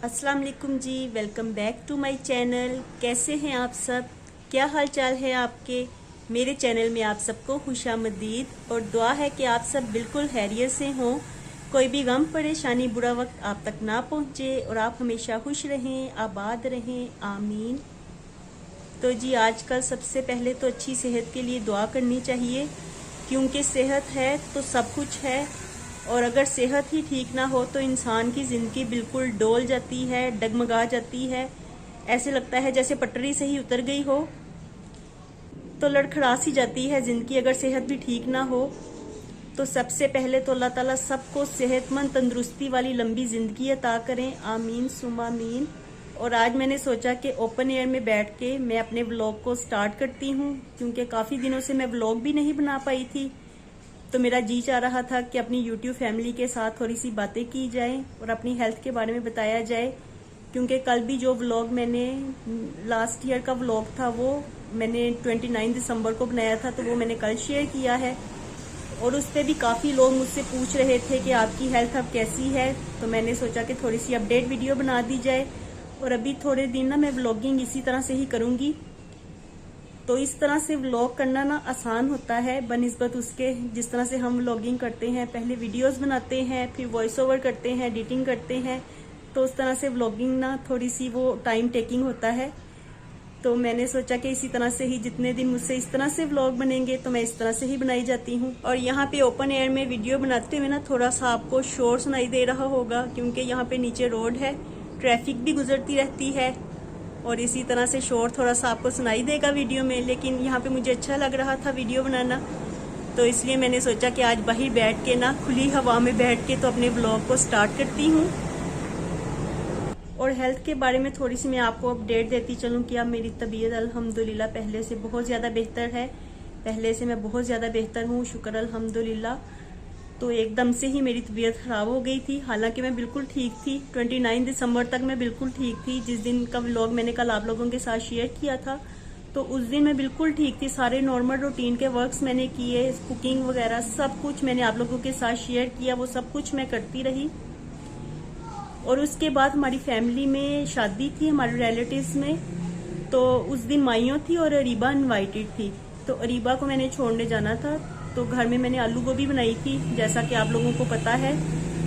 अस्सलाम वालेकुम जी। Welcome back to my channel. कैसे हैं आप सब? क्या हाल चाल है आपके? मेरे चैनल में आप सबको खुशामदीद और दुआ है कि आप सब बिल्कुल खैरियत से हों। कोई भी गम परेशानी बुरा वक्त आप तक ना पहुंचे और आप हमेशा खुश रहें, आबाद रहें, आमीन। तो जी आजकल सबसे पहले तो अच्छी सेहत के लिए दुआ करनी चाहिए, क्योंकि सेहत है तो सब कुछ है। और अगर सेहत ही ठीक ना हो तो इंसान की ज़िंदगी बिल्कुल डोल जाती है, डगमगा जाती है। ऐसे लगता है जैसे पटरी से ही उतर गई हो, तो लड़खड़ा सी जाती है ज़िंदगी अगर सेहत भी ठीक ना हो। तो सबसे पहले तो अल्लाह ताला सबको सेहतमंद तंदुरुस्ती वाली लंबी ज़िंदगी अता करें, आमीन सुम्मा आमीन। और आज मैंने सोचा कि ओपन एयर में बैठ के मैं अपने व्लॉग को स्टार्ट करती हूँ, क्योंकि काफ़ी दिनों से मैं व्लॉग भी नहीं बना पाई थी। तो मेरा जी चाह रहा था कि अपनी यूट्यूब फैमिली के साथ थोड़ी सी बातें की जाए और अपनी हेल्थ के बारे में बताया जाए, क्योंकि कल भी जो व्लॉग मैंने लास्ट ईयर का व्लॉग था वो मैंने 29 दिसंबर को बनाया था, तो वो मैंने कल शेयर किया है। और उस पर भी काफ़ी लोग मुझसे पूछ रहे थे कि आपकी हेल्थ अब कैसी है, तो मैंने सोचा कि थोड़ी सी अपडेट वीडियो बना दी जाए। और अभी थोड़े दिन ना मैं व्लॉगिंग इसी तरह से ही करूँगी। तो इस तरह से व्लॉग करना ना आसान होता है बनिस्बत उसके जिस तरह से हम व्लॉगिंग करते हैं, पहले वीडियोस बनाते हैं, फिर वॉइस ओवर करते हैं, एडिटिंग करते हैं। तो उस तरह से व्लॉगिंग ना थोड़ी सी वो टाइम टेकिंग होता है। तो मैंने सोचा कि इसी तरह से ही जितने दिन मुझसे इस तरह से व्लॉग बनेंगे तो मैं इस तरह से ही बनाई जाती हूँ। और यहाँ पे ओपन एयर में वीडियो बनाते हुए ना थोड़ा सा आपको शोर सुनाई दे रहा होगा, क्योंकि यहाँ पे नीचे रोड है, ट्रैफिक भी गुजरती रहती है और इसी तरह से शोर थोड़ा सा आपको सुनाई देगा वीडियो में। लेकिन यहाँ पे मुझे अच्छा लग रहा था वीडियो बनाना, तो इसलिए मैंने सोचा कि आज बाहर बैठ के ना खुली हवा में बैठ के तो अपने ब्लॉग को स्टार्ट करती हूँ। और हेल्थ के बारे में थोड़ी सी मैं आपको अपडेट देती चलूँ कि अब मेरी तबीयत अल्हम्दुलिल्लाह पहले से बहुत ज़्यादा बेहतर है। पहले से मैं बहुत ज़्यादा बेहतर हूँ, शुक्र अल्हम्दुलिल्लाह। तो एकदम से ही मेरी तबीयत ख़राब हो गई थी, हालांकि मैं बिल्कुल ठीक थी। 29 दिसंबर तक मैं बिल्कुल ठीक थी। जिस दिन का व्लॉग मैंने कल आप लोगों के साथ शेयर किया था, तो उस दिन मैं बिल्कुल ठीक थी। सारे नॉर्मल रूटीन के वर्क्स मैंने किए, कुकिंग वगैरह सब कुछ मैंने आप लोगों के साथ शेयर किया, वो सब कुछ मैं करती रही। और उसके बाद हमारी फैमिली में शादी थी, हमारे रिलेटिव्स में। तो उस दिन माइयों थी और अरीबा इनवाइटेड थी, तो अरीबा को मैंने छोड़ने जाना था। तो घर में मैंने आलू गोभी बनाई थी, जैसा कि आप लोगों को पता है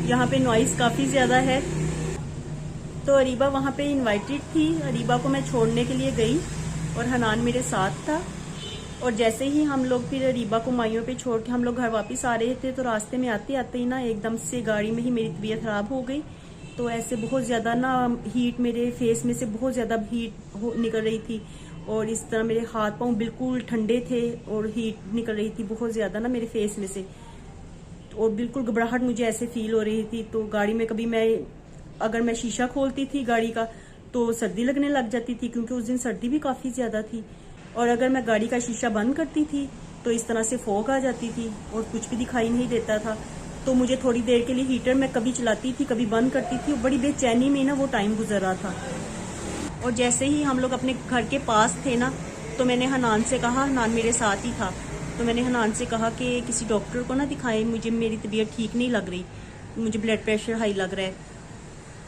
यहाँ पे नॉइस काफ़ी ज़्यादा है। तो अरीबा वहाँ पे इनवाइटेड थी, अरीबा को मैं छोड़ने के लिए गई और हनान मेरे साथ था। और जैसे ही हम लोग फिर अरीबा को माइयों पे छोड़ के हम लोग घर वापस आ रहे थे, तो रास्ते में आते आते ही ना एकदम से गाड़ी में ही मेरी तबीयत ख़राब हो गई। तो ऐसे बहुत ज़्यादा ना हीट, मेरे फेस में से बहुत ज़्यादा हीट निकल रही थी और इस तरह मेरे हाथ पांव बिल्कुल ठंडे थे और हीट निकल रही थी बहुत ज़्यादा ना मेरे फेस में से। और बिल्कुल घबराहट मुझे ऐसे फील हो रही थी। तो गाड़ी में कभी अगर मैं शीशा खोलती थी गाड़ी का तो सर्दी लगने लग जाती थी, क्योंकि उस दिन सर्दी भी काफ़ी ज़्यादा थी। और अगर मैं गाड़ी का शीशा बंद करती थी तो इस तरह से फॉग आ जाती थी और कुछ भी दिखाई नहीं देता था। तो मुझे थोड़ी देर के लिए हीटर मैं कभी चलाती थी, कभी बंद करती थी, और बड़ी बेचैनी में ना वो टाइम गुजर रहा था। और जैसे ही हम लोग अपने घर के पास थे ना, तो मैंने हनान से कहा, हनान मेरे साथ ही था, तो मैंने हनान से कहा कि किसी डॉक्टर को ना दिखाएं, मुझे मेरी तबीयत ठीक नहीं लग रही, मुझे ब्लड प्रेशर हाई लग रहा है।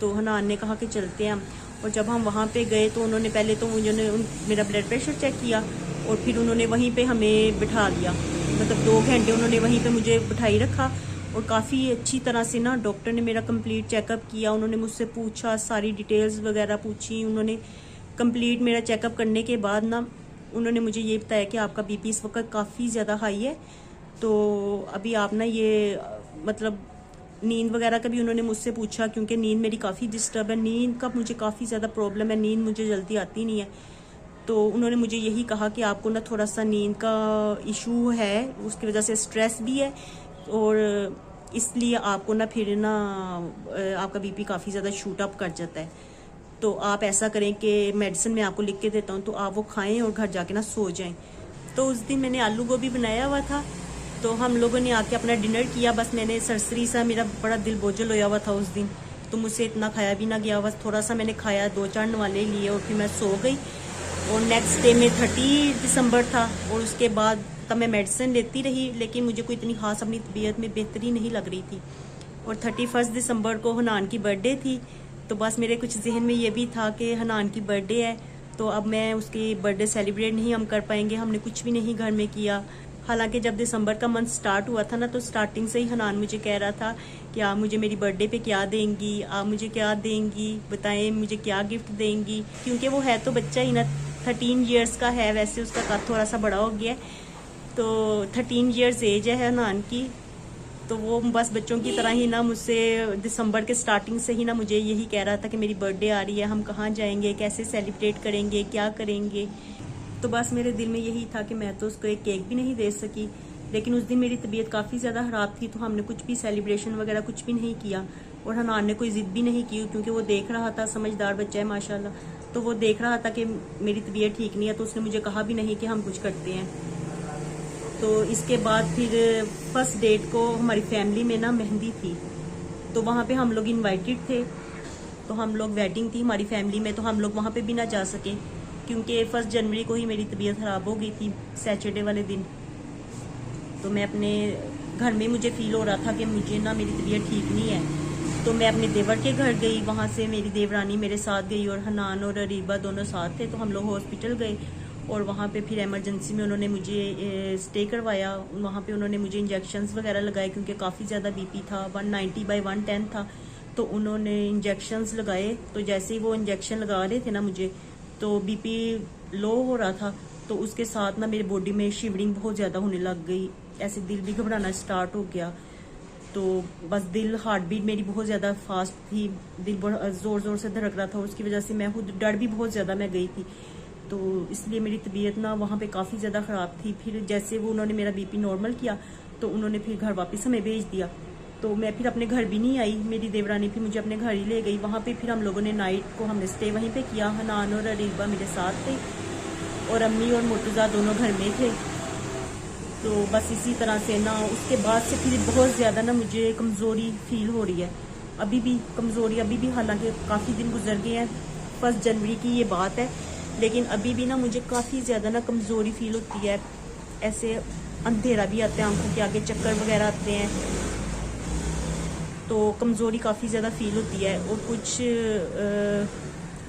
तो हनान ने कहा कि चलते हैं हम। और जब हम वहाँ पे गए तो उन्होंने पहले तो मेरा ब्लड प्रेशर चेक किया और फिर उन्होंने वहीं पे हमें बिठा दिया। मतलब 2 घंटे उन्होंने वहीं पे मुझे बिठाई रखा और काफ़ी अच्छी तरह से ना डॉक्टर ने मेरा कंप्लीट चेकअप किया। उन्होंने मुझसे पूछा, सारी डिटेल्स वगैरह पूछी। उन्होंने कंप्लीट मेरा चेकअप करने के बाद ना उन्होंने मुझे ये बताया कि आपका बीपी इस वक्त काफ़ी ज़्यादा हाई है, तो अभी आप ना ये मतलब नींद वगैरह का भी उन्होंने मुझसे पूछा, क्योंकि नींद मेरी काफ़ी डिस्टर्ब है, नींद का मुझे काफ़ी ज़्यादा प्रॉब्लम है, नींद मुझे जल्दी आती नहीं है। तो उन्होंने मुझे यही कहा कि आपको ना थोड़ा सा नींद का इशू है, उसकी वजह से स्ट्रेस भी है और इसलिए आपको ना फिर ना आपका बीपी काफ़ी ज़्यादा शूट अप कर जाता है। तो आप ऐसा करें कि मेडिसिन मैं आपको लिख के देता हूँ, तो आप वो खाएं और घर जाके ना सो जाएं। तो उस दिन मैंने आलू गोभी बनाया हुआ था, तो हम लोगों ने आके अपना डिनर किया। बस मैंने सरसरी सा, मेरा बड़ा दिल बोझल होया हुआ था उस दिन, तो मुझसे इतना खाया भी ना गया, बस थोड़ा सा मैंने खाया, 2-4 नवाले लिए और फिर मैं सो गई। और नेक्स्ट डे में 30 दिसंबर था और उसके बाद तब मैं मेडिसिन लेती रही, लेकिन मुझे कोई इतनी खास अपनी तबीयत में बेहतरी नहीं लग रही थी। और 31 दिसंबर को हनान की बर्थडे थी, तो बस मेरे कुछ जहन में ये भी था कि हनान की बर्थडे है, तो अब मैं उसकी बर्थडे सेलिब्रेट नहीं हम कर पाएंगे, हमने कुछ भी नहीं घर में किया। हालांकि जब दिसंबर का मंथ स्टार्ट हुआ था ना, तो स्टार्टिंग से ही हनान मुझे कह रहा था कि आप मुझे मेरी बर्थडे पे क्या देंगी, आप मुझे क्या देंगी, बताएं मुझे क्या गिफ्ट देंगी। क्योंकि वो है तो बच्चा ही ना, 13 ईयर्स का है, वैसे उसका कद थोड़ा सा बड़ा हो गया है, तो 13 ईयर्स एज है हनान की। तो वो बस बच्चों की तरह ही ना मुझसे दिसंबर के स्टार्टिंग से ही ना मुझे यही कह रहा था कि मेरी बर्थडे आ रही है, हम कहाँ जाएंगे, कैसे सेलिब्रेट करेंगे, क्या करेंगे। तो बस मेरे दिल में यही था कि मैं तो उसको एक केक भी नहीं दे सकी। लेकिन उस दिन मेरी तबीयत काफ़ी ज़्यादा ख़राब थी, तो हमने कुछ भी सेलिब्रेशन वगैरह कुछ भी नहीं किया। और हनान ने कोई ज़िद भी नहीं की, क्योंकि वो देख रहा था, समझदार बच्चा है माशाल्लाह, तो वो देख रहा था कि मेरी तबीयत ठीक नहीं है, तो उसने मुझे कहा भी नहीं कि हम कुछ करते हैं। तो इसके बाद फिर फर्स्ट डेट को हमारी फैमिली में ना मेहंदी थी, तो वहाँ पे हम लोग इनवाइटेड थे। तो हम लोग वेडिंग थी हमारी फैमिली में, तो हम लोग वहाँ पे भी ना जा सके, क्योंकि 1 जनवरी को ही मेरी तबीयत ख़राब हो गई थी, सैटरडे वाले दिन। तो मैं अपने घर में मुझे फील हो रहा था कि मुझे ना मेरी तबीयत ठीक नहीं है। तो मैं अपने देवर के घर गई, वहाँ से मेरी देवरानी मेरे साथ गई और हनान और अरीबा दोनों साथ थे। तो हम लोग हॉस्पिटल गए और वहाँ पे फिर इमरजेंसी में उन्होंने मुझे स्टे करवाया। वहाँ पे उन्होंने मुझे इंजेक्शंस वगैरह लगाए, क्योंकि काफ़ी ज़्यादा बीपी था, 190/110 था। तो उन्होंने इंजेक्शंस लगाए। तो जैसे ही वो इंजेक्शन लगा रहे थे ना मुझे, तो बीपी लो हो रहा था, तो उसके साथ ना मेरी बॉडी में शिवरिंग बहुत ज़्यादा होने लग गई, ऐसे दिल भी घबराना स्टार्ट हो गया। तो बस दिल, हार्ट बीट मेरी बहुत ज़्यादा फास्ट थी, दिल बहुत ज़ोर ज़ोर से धड़क रहा था, और उसकी वजह से मैं खुद डर भी बहुत ज़्यादा मैं गई थी। तो इसलिए मेरी तबीयत ना वहाँ पे काफ़ी ज़्यादा ख़राब थी। फिर जैसे वो उन्होंने मेरा बीपी नॉर्मल किया, तो उन्होंने फिर घर वापस हमें भेज दिया। तो मैं फिर अपने घर भी नहीं आई, मेरी देवरानी फिर मुझे अपने घर ही ले गई। वहाँ पे फिर हम लोगों ने नाइट को हमने स्टे वहीं पे किया। हनान और अरीबा मेरे साथ थे, और अम्मी और मुर्तज़ा दोनों घर में थे। तो बस इसी तरह से ना उसके बाद से फिर बहुत ज़्यादा ना मुझे कमज़ोरी फील हो रही है, अभी भी कमज़ोरी, अभी भी, हालांकि काफ़ी दिन गुजर गए हैं, 1 जनवरी की ये बात है, लेकिन अभी भी ना मुझे काफ़ी ज़्यादा ना कमज़ोरी फील होती है। ऐसे अंधेरा भी आता है आंखों के आगे, चक्कर वगैरह आते हैं, तो कमज़ोरी काफ़ी ज़्यादा फील होती है। और कुछ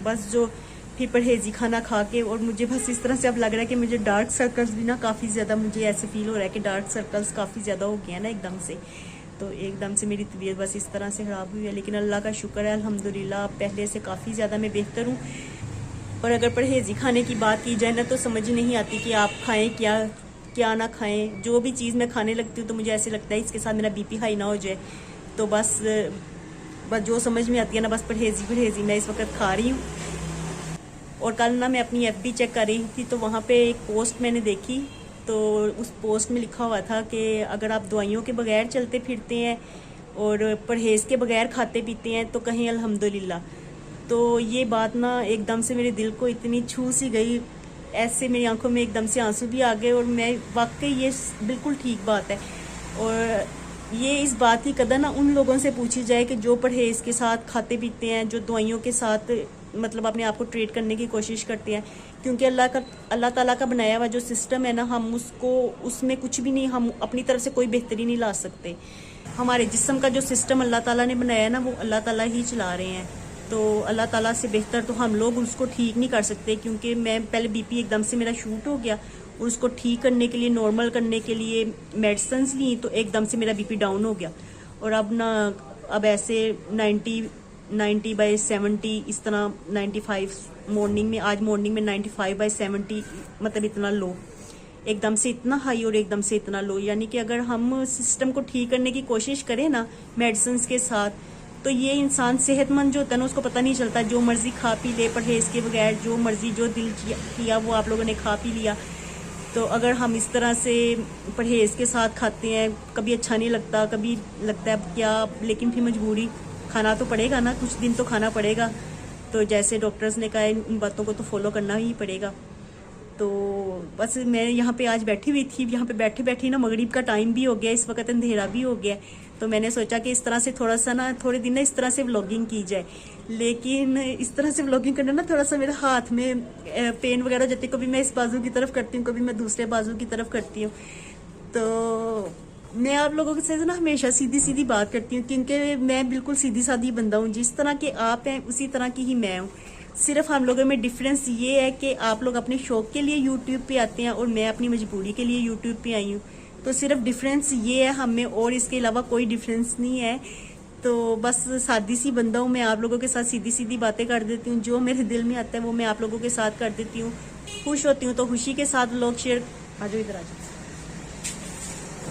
बस जो फिर परहेजी खाना खा के, और मुझे बस इस तरह से अब लग रहा है कि मुझे डार्क सर्कल्स भी ना काफ़ी ज़्यादा, मुझे ऐसे फील हो रहा है कि डार्क सर्कल्स काफ़ी ज़्यादा हो गए हैं ना एकदम से। तो एकदम से मेरी तबीयत बस इस तरह से ख़राब हुई है, लेकिन अल्लाह का शुक्र है अल्हम्दुलिल्लाह, पहले से काफ़ी ज़्यादा मैं बेहतर हूँ। और अगर परहेजी खाने की बात की जाए ना, तो समझ ही नहीं आती कि आप खाएं क्या क्या ना खाएं। जो भी चीज़ मैं खाने लगती हूँ तो मुझे ऐसे लगता है इसके साथ मेरा बीपी हाई ना हो जाए। तो बस जो समझ में आती है ना, बस परहेजी मैं इस वक्त खा रही हूँ। और कल ना मैं अपनी FB चेक कर रही थी, तो वहाँ पे एक पोस्ट मैंने देखी, तो उस पोस्ट में लिखा हुआ था कि अगर आप दवाइयों के बगैर चलते फिरते हैं और परहेज़ के बगैर खाते पीते हैं तो कहें अल्हम्दुलिल्लाह। तो ये बात ना एकदम से मेरे दिल को इतनी छू सी गई, ऐसे मेरी आंखों में एकदम से आंसू भी आ गए। और मैं वाकई ये बिल्कुल ठीक बात है। और ये इस बात की कदर ना उन लोगों से पूछी जाए कि जो परहेज़ के साथ खाते पीते हैं, जो दवाइयों के साथ मतलब अपने आप को ट्रीट करने की कोशिश करते हैं। क्योंकि अल्लाह ताला का बनाया हुआ जो सिस्टम है ना, हम उसमें कुछ भी नहीं, हम अपनी तरफ से कोई बेहतरी नहीं ला सकते। हमारे जिस्म का जो सिस्टम अल्लाह ताला ने बनाया है ना, वो अल्लाह ताला ही चला रहे हैं। तो अल्लाह ताला से बेहतर तो हम लोग उसको ठीक नहीं कर सकते। क्योंकि मैं पहले बीपी एकदम से मेरा शूट हो गया, और उसको ठीक करने के लिए, नॉर्मल करने के लिए मेडिसिन ली, तो एकदम से मेरा बीपी डाउन हो गया। और अब ऐसे 90/70 इस तरह, 95 मॉर्निंग में, आज मॉर्निंग में 95/70, मतलब इतना लो, एकदम से इतना हाई और एकदम से इतना लो। यानी कि अगर हम सिस्टम को ठीक करने की कोशिश करें ना मेडिसिन के साथ, तो ये इंसान सेहतमंद जो होता है ना, उसको पता नहीं चलता, जो मर्जी खा पी ले परहेज़ के बगैर, जो मर्जी जो दिल किया वो आप लोगों ने खा पी लिया। तो अगर हम इस तरह से परहेज़ के साथ खाते हैं, कभी अच्छा नहीं लगता, कभी लगता है क्या, लेकिन फिर मजबूरी, खाना तो पड़ेगा ना, कुछ दिन तो खाना पड़ेगा। तो जैसे डॉक्टर्स ने कहा इन बातों को तो फॉलो करना ही पड़ेगा। तो बस मैं यहाँ पे आज बैठी हुई थी, यहाँ पे बैठे बैठे ना मगरिब का टाइम भी हो गया, इस वक्त अंधेरा भी हो गया। तो मैंने सोचा कि इस तरह से थोड़ा सा ना, थोड़े दिन ना इस तरह से व्लॉगिंग की जाए। लेकिन इस तरह से व्लॉगिंग करना ना, थोड़ा सा मेरे हाथ में पेन वगैरह हो जाती है। कभी मैं इस बाजू की तरफ करती हूँ, कभी मैं दूसरे बाजू की तरफ करती हूँ। तो मैं आप लोगों के साथ ना हमेशा सीधी सीधी बात करती हूँ, क्योंकि मैं बिल्कुल सीधी सादी बंदा हूँ। जिस तरह के आप हैं उसी तरह की ही मैं हूँ। सिर्फ हम लोगों में डिफरेंस ये है कि आप लोग अपने शौक के लिए यूट्यूब पे आते हैं और मैं अपनी मजबूरी के लिए यूट्यूब पे आई हूँ। तो सिर्फ डिफरेंस ये है हम में, और इसके अलावा कोई डिफरेंस नहीं है। तो बस सादी सी बंदा हूँ मैं, आप लोगों के साथ सीधी सीधी बातें कर देती हूँ। जो मेरे दिल में आता है वो मैं आप लोगों के साथ कर देती हूँ। खुश होती हूँ तो खुशी के साथ लोग शेयर, आ जाओ इधर आ जाओ।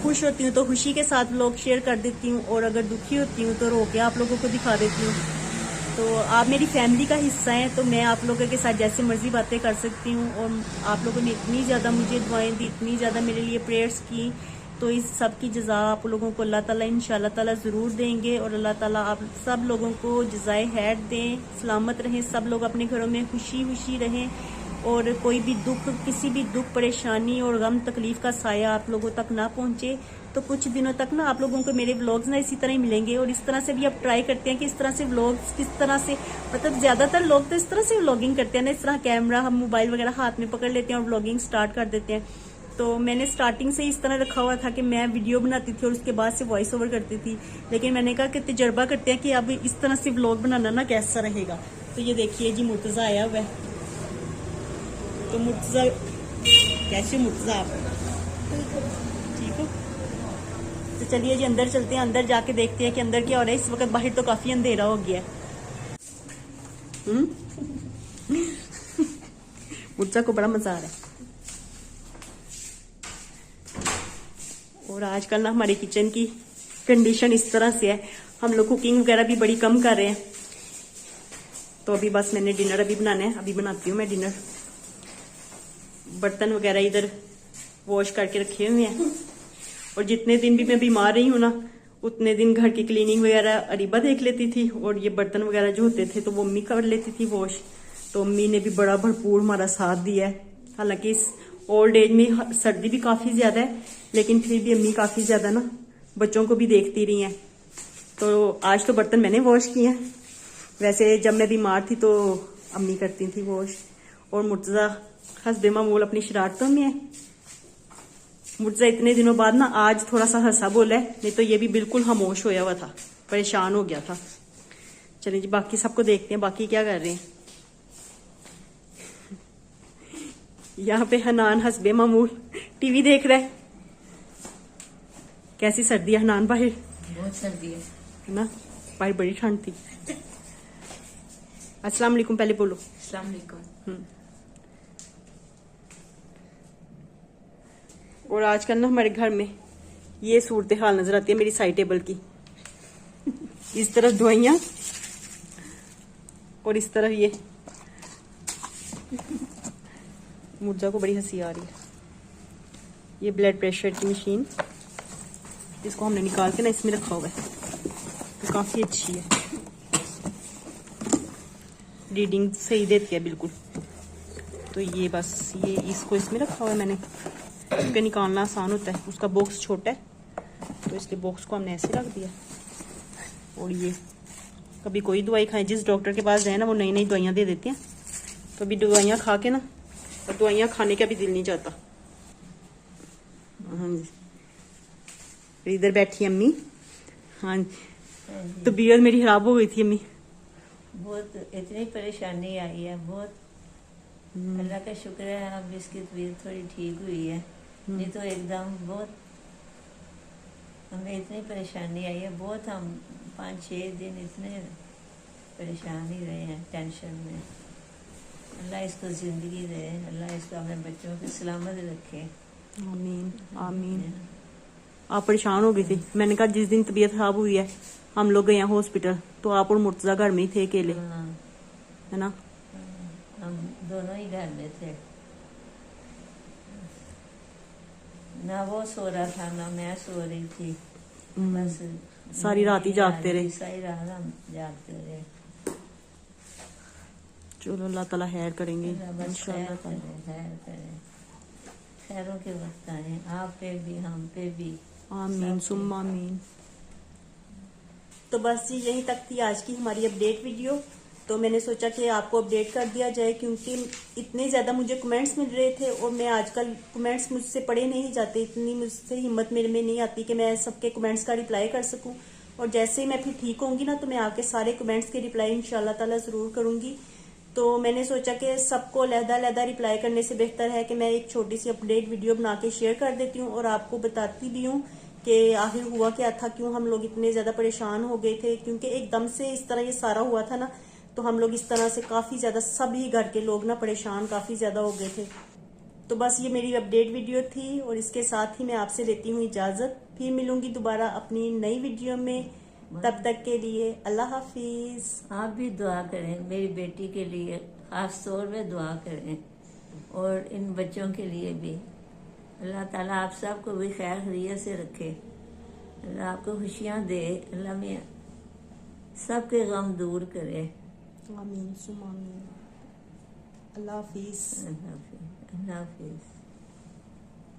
खुश होती हूँ तो खुशी के साथ लोग शेयर कर देती हूँ, और अगर दुखी होती हूँ तो रो के आप लोगों को दिखा देती हूँ। तो आप मेरी फैमिली का हिस्सा हैं, तो मैं आप लोगों के साथ जैसे मर्जी बातें कर सकती हूँ। और आप लोगों ने इतनी ज़्यादा मुझे दुआएं दी, इतनी ज़्यादा मेरे लिए प्रेयर्स की, तो इस सब की जज़ा आप लोगों को अल्लाह ताला इंशाल्लाह ताला ज़रूर देंगे। और अल्लाह ताला आप सब लोगों को जज़ाए खैर दें, सलामत रहें, सब लोग अपने घरों में खुशी खुशी रहें, और कोई भी दुख, किसी भी दुख परेशानी और गम तकलीफ का साया आप लोगों तक ना पहुंचे। तो कुछ दिनों तक ना आप लोगों को मेरे व्लॉग्स ना इसी तरह ही मिलेंगे, और इस तरह से भी अब ट्राई करते हैं कि इस तरह से व्लॉग्स किस तरह से, मतलब ज्यादातर लोग तो इस तरह से व्लॉगिंग करते हैं ना, इस तरह कैमरा हम मोबाइल वगैरह हाथ में पकड़ लेते हैं और व्लॉगिंग स्टार्ट कर देते हैं। तो मैंने स्टार्टिंग से इस तरह रखा हुआ था कि मैं वीडियो बनाती थी और उसके बाद से वॉइस ओवर करती थी, लेकिन मैंने कहा कि तजर्बा करते हैं कि अब इस तरह से व्लॉग बनाना ना कैसा रहेगा। तो ये देखिए जी मुर्तजा आया हुआ है। तो मुर्तजा, कैसे मुर्तजा आप ठीक हो? तो चलिए जी अंदर चलते हैं, अंदर जाके देखते हैं कि अंदर क्या हो रहा है। इस वक्त बाहर तो काफी अंधेरा हो गया है। मुर्तजा को बड़ा मजा आ रहा है। और आजकल ना हमारी किचन की कंडीशन इस तरह से है, हम लोग कुकिंग वगैरह भी बड़ी कम कर रहे हैं। तो अभी बस मैंने डिनर अभी बनाना है, अभी बनाती हूँ मैं डिनर। बर्तन वगैरह इधर वॉश करके रखे हुए हैं, और जितने दिन भी मैं बीमार रही हूँ ना, उतने दिन घर की क्लीनिंग वगैरह अरीबा देख लेती थी, और ये बर्तन वगैरह जो होते थे तो वो अम्मी कर लेती थी वॉश। तो अम्मी ने भी बड़ा भरपूर हमारा साथ दिया है। हालांकि इस ओल्ड एज में सर्दी भी काफी ज्यादा है, लेकिन फिर भी अम्मी काफी ज्यादा ना बच्चों को भी देखती रही हैं। तो आज तो बर्तन मैंने वॉश किए हैं, वैसे जब मैं बीमार थी तो अम्मी करती थी वॉश। और मुर्तजा हस्बे मामूल अपनी शरारतों में है। मुर्तजा इतने दिनों बाद ना आज थोड़ा सा हंसा बोला है, नहीं तो ये भी बिल्कुल खामोश होया हुआ था, परेशान हो गया था। चलिए जी बाकी सबको देखते हैं, बाकी क्या कर रहे हैं। यहाँ पे हनान हस्बे मामूल टीवी देख रहा है। कैसी सर्दी है हनान बाहर? बहुत सर्दी है ना, बाहर बड़ी ठंड थी। अस्सलाम वालेकुम पहले बोलो। अस्सलाम वालेकुम। और आजकल ना हमारे घर में ये सूरत हाल नजर आती है मेरी साइड टेबल की। इस तरफ दवाइयां और इस तरफ ये। मुर्जा को बड़ी हंसी आ रही है। ये ब्लड प्रेशर की मशीन, इसको हमने निकाल के ना इसमें रखा हुआ है, तो काफी अच्छी है, रीडिंग सही देती है बिल्कुल। तो ये बस ये इसको इसमें रखा हुआ है मैंने, क्योंकि निकालना आसान होता है। उसका बॉक्स छोटा है तो इसलिए बॉक्स को हमने ऐसे रख दिया। और ये कभी कोई दवाई खाएं, जिस डॉक्टर के पास जाए ना वो नई नई दवाइयाँ दे देते हैं, तो अभी दवाइयाँ खा के ना, और दवाइयाँ खाने का भी दिल नहीं चाहता। हाँ जी, इधर बैठी अम्मी। हाँ जी, तबीयत मेरी खराब हो गई थी अम्मी, बहुत इतनी परेशानी आई है, बहुत अल्लाह का शुक्र है अब इसकी तबीयत थोड़ी ठीक हुई है। नहीं तो एकदम बहुत हमें इतनी परेशानी आई है, बहुत हम 5-6 दिन इतने परेशान ही रहे हैं, टेंशन में। अल्लाह इसको जिंदगी दे, अल्लाह इसको अपने बच्चों को सलामत रखे। आमीन आमीन। आप परेशान हो गई थी, मैंने कहा जिस दिन तबीयत खराब हुई है हम लोग गए हॉस्पिटल, तो आप और मुर्तजा घर में ही थे अकेले, है ना? हम दोनों ही घर में थे, ना वो सो रहा था ना मैं सो रही थी, बस सारी रात ही जागते रहे। सारी रात हम जागते रहे। चलो अल्लाह ताला खैर करेंगे बस इंशाल्लाह ताला। खैर करें, खैरों के वक्त आए आप पे भी हम पे भी। आमीन सुम्मा आमीन। तो बस जी यहीं तक थी आज की हमारी अपडेट वीडियो। तो मैंने सोचा कि आपको अपडेट कर दिया जाए, क्योंकि इतने ज़्यादा मुझे कमेंट्स मिल रहे थे और मैं आजकल कमेंट्स मुझसे पढ़े नहीं जाते, इतनी मुझसे हिम्मत मेरे में नहीं आती कि मैं सबके कमेंट्स का रिप्लाई कर सकूं। और जैसे ही मैं फिर ठीक होंगी ना, तो मैं आपके सारे कमेंट्स के रिप्लाई इंशाल्लाह ताला ज़रूर करूंगी। तो मैंने सोचा कि सबको अलहदा रिप्लाई करने से बेहतर है कि मैं एक छोटी सी अपडेट वीडियो बना के शेयर कर देती हूँ और आपको बताती भी हूँ कि आखिर हुआ क्या था, क्यों हम लोग इतने ज़्यादा परेशान हो गए थे। क्योंकि एकदम से इस तरह ये सारा हुआ था ना, तो हम लोग इस तरह से काफ़ी ज़्यादा सभी घर के लोग ना परेशान काफ़ी ज़्यादा हो गए थे। तो बस ये मेरी अपडेट वीडियो थी और इसके साथ ही मैं आपसे लेती हूँ इजाज़त। फिर मिलूंगी दोबारा अपनी नई वीडियो में, तब तक के लिए अल्लाह हाफिज। आप भी दुआ करें मेरी बेटी के लिए, खास तौर पे दुआ करें, और इन बच्चों के लिए भी। अल्लाह ताला आप सबको भी खैर खैरियत से रखे, अल्लाह आपको खुशियाँ दे, अल्लाह में सबके गम दूर करे। आमीन सुम आमीन। अल्लाह हाफिज। अल्लाह हाफिज।